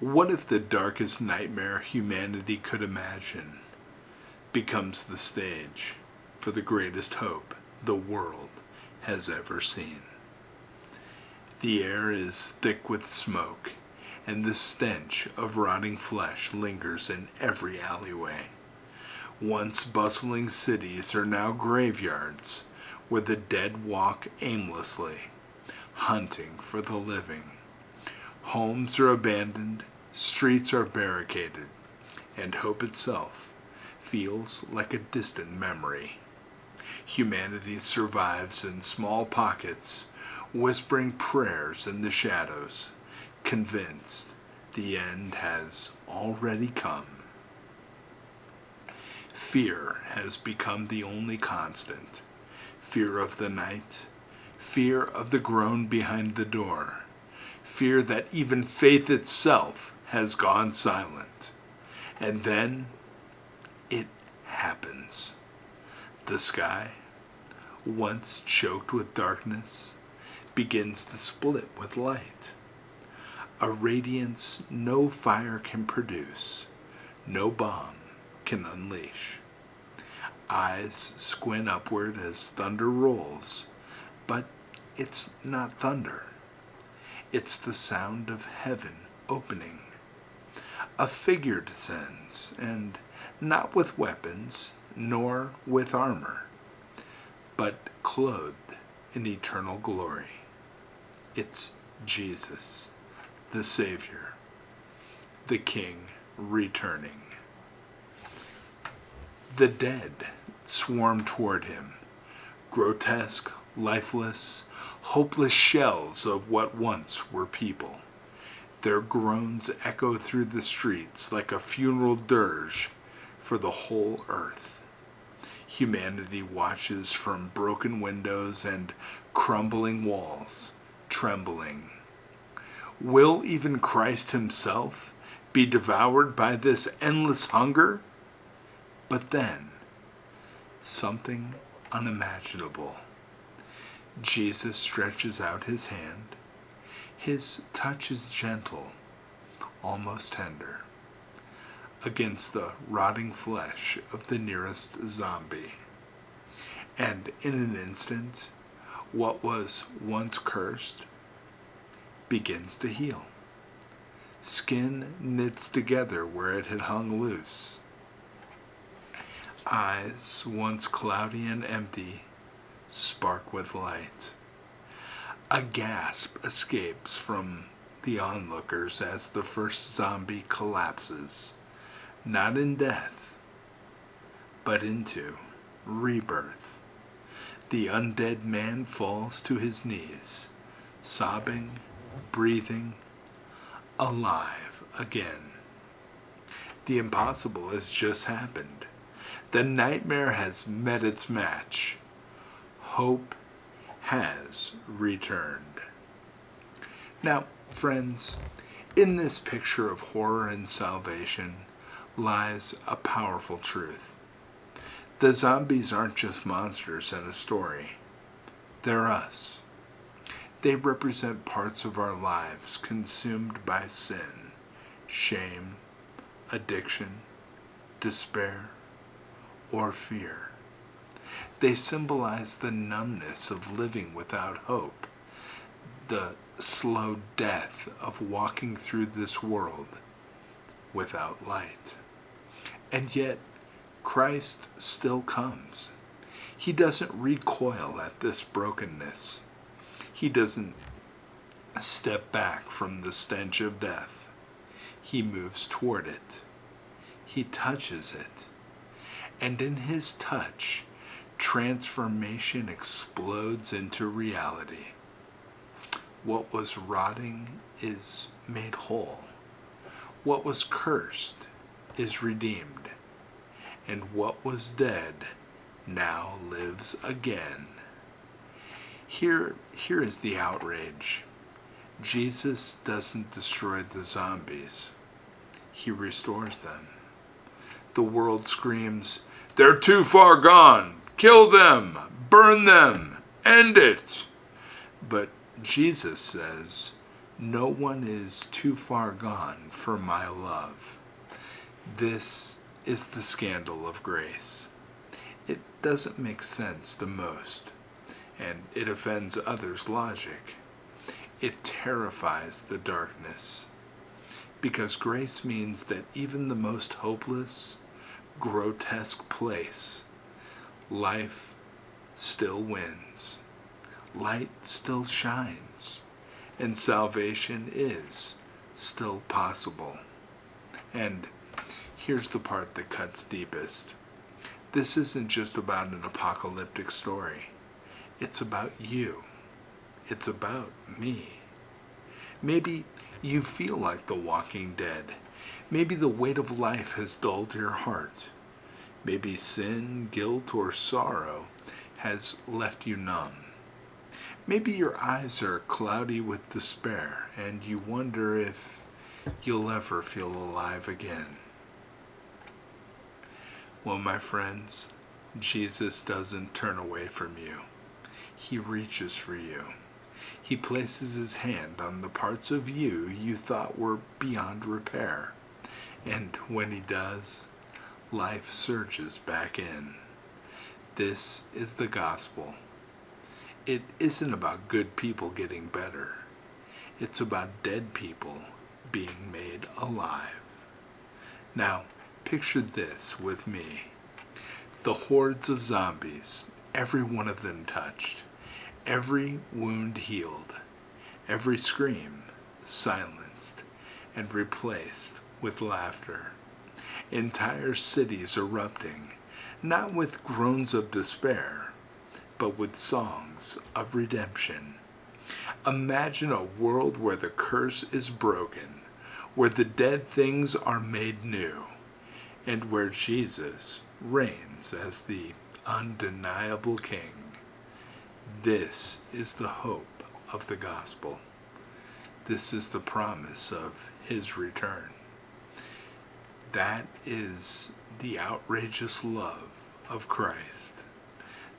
What if the darkest nightmare humanity could imagine becomes the stage for the greatest hope the world has ever seen? The air is thick with smoke, and the stench of rotting flesh lingers in every alleyway. Once bustling cities are now graveyards where the dead walk aimlessly, hunting for the living. Homes are abandoned, streets are barricaded, and hope itself feels like a distant memory. Humanity survives in small pockets, whispering prayers in the shadows, convinced the end has already come. Fear has become the only constant. Fear of the night, fear of the groan behind the door, fear that even faith itself has gone silent. And then it happens. The sky, once choked with darkness, begins to split with light. A radiance no fire can produce, no bomb can unleash. Eyes squint upward as thunder rolls, but it's not thunder. It's the sound of heaven opening. A figure descends, and not with weapons, nor with armor, but clothed in eternal glory. It's Jesus, the Savior, the King returning. The dead swarm toward him, grotesque, lifeless, hopeless shells of what once were people. Their groans echo through the streets like a funeral dirge for the whole earth. Humanity watches from broken windows and crumbling walls, trembling. Will even Christ himself be devoured by this endless hunger? But then, something unimaginable. Jesus stretches out his hand. His touch is gentle, almost tender, against the rotting flesh of the nearest zombie. And in an instant, what was once cursed begins to heal. Skin knits together where it had hung loose. Eyes, once cloudy and empty, spark with light. A gasp escapes from the onlookers as the first zombie collapses, not in death, but into rebirth. The undead man falls to his knees, sobbing, breathing, alive again. The impossible has just happened. The nightmare has met its match. Hope has returned. Now, friends, in this picture of horror and salvation lies a powerful truth. The zombies aren't just monsters in a story. They're us. They represent parts of our lives consumed by sin, shame, addiction, despair, or fear. They symbolize the numbness of living without hope, the slow death of walking through this world without light. And yet, Christ still comes. He doesn't recoil at this brokenness. He doesn't step back from the stench of death. He moves toward it. He touches it. And in his touch, transformation explodes into reality. What was rotting is made whole. What was cursed is redeemed. And what was dead now lives again. Here is the outrage. Jesus doesn't destroy the zombies. He restores them. The world screams, "They're too far gone! Kill them! Burn them! End it!" But Jesus says, No one is too far gone for my love. This is the scandal of grace. It doesn't make sense to most, and it offends others' logic. It terrifies the darkness, because grace means that even the most hopeless, grotesque place, life still wins, light still shines, and salvation is still possible. And here's the part that cuts deepest. This isn't just about an apocalyptic story. It's about you. It's about me. Maybe you feel like the walking dead. Maybe the weight of life has dulled your heart. Maybe sin, guilt, or sorrow has left you numb. Maybe your eyes are cloudy with despair and you wonder if you'll ever feel alive again. Well, my friends, Jesus doesn't turn away from you. He reaches for you. He places his hand on the parts of you you thought were beyond repair. And when he does, life surges back in. This is the gospel. It isn't about good people getting better. It's about dead people being made alive. Now, picture this with me. The hordes of zombies, every one of them touched, every wound healed, every scream silenced and replaced with laughter. Entire cities erupting, not with groans of despair, but with songs of redemption. Imagine a world where the curse is broken, where the dead things are made new, and where Jesus reigns as the undeniable King. This is the hope of the gospel. This is the promise of his return. That is the outrageous love of Christ,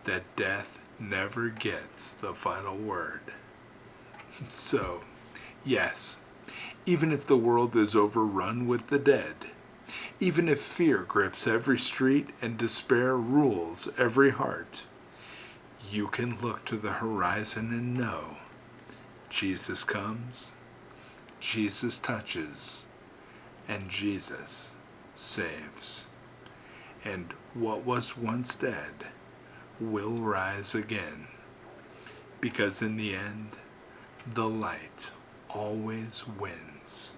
that death never gets the final word. So, yes, even if the world is overrun with the dead, even if fear grips every street and despair rules every heart, you can look to the horizon and know Jesus comes, Jesus touches, and Jesus saves. And what was once dead will rise again, because in the end, the light always wins.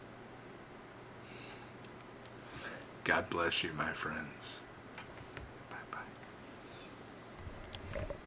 God bless you, my friends.